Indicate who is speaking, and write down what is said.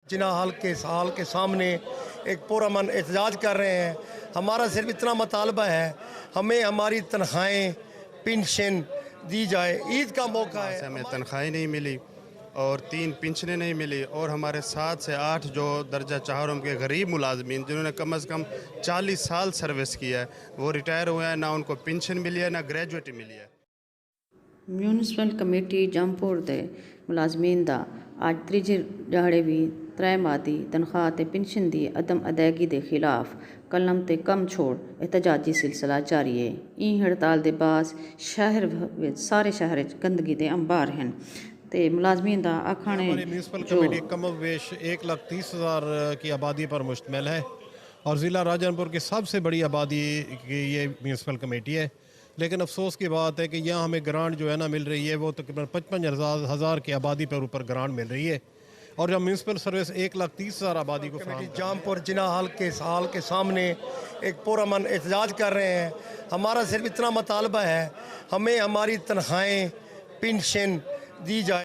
Speaker 1: जिना हाल के सामने एक पुरअमन एहतजाज कर रहे हैं। हमारा सिर्फ इतना मुतालबा है, हमें हमारी तनख्वाहें पेंशन दी जाए। ईद का मौका है,
Speaker 2: हमें तनख्वाहें नहीं मिली और 3 पेंशनें नहीं मिली और हमारे 7 से 8 जो दर्जा चाहरों के गरीब मुलाजमीन जिन्होंने कम से कम 40 साल सर्विस किया है वो रिटायर हुए हैं, ना उनको पेंशन मिली है ना ग्रेजुएटी मिली है।
Speaker 3: म्यूनसिपल कमेटी जमपुर ਦੇ ਮੁਲਾਜ਼ਮੀਨ ਦਾ ਅੱਜ ਤੀਜੇ ਦਿਹਾੜੇ ਵੀ ਤ੍ਰੈਮਾਦੀ ਤਨਖਾਹ ਤੇ ਪੈਨਸ਼ਨ ਦੀ ਅਦਮ ਅਦਾਇਗੀ ਦੇ ਖਿਲਾਫ ਕਲਮ ਤੇ ਕੰਮ ਛੋੜ ਇhtਜਾਜੀ ਸਿਲਸਿਲਾ ਜਾਰੀ ਹੈ। ਇਹ ਹੜਤਾਲ ਦੇ ਬਾਅਦ ਸ਼ਹਿਰ ਵਿੱਚ ਸਾਰੇ ਸ਼ਹਿਰ ਵਿੱਚ ਗੰਦਗੀ ਦੇ ਅੰਬਾਰ ਹਨ ਤੇ ਮੁਲਾਜ਼ਮੀਨ ਦਾ ਆਖਣਾ ਹੈ
Speaker 4: म्यूनसिपल कमेटी कम वेश 1,30,000 की आबादी पर मुश्तमिल है और ज़िला राजनपुर की सबसे बड़ी आबादी की ये म्यूनसिपल कमेटी है। लेकिन अफसोस की बात है कि यहाँ हमें ग्रांट जो है ना मिल रही है वो तकरीबन 55,000 की आबादी पर ऊपर ग्रांट मिल रही है और जब म्यूनसिपल सर्विस 1,30,000 आबादी को
Speaker 1: कमेटी जामपुर जिना हाल के सामने एक पुरअमन एहतजाज कर रहे हैं। हमारा सिर्फ इतना मुतालबा है, हमें हमारी तनख्वाहें पेंशन दी जाए।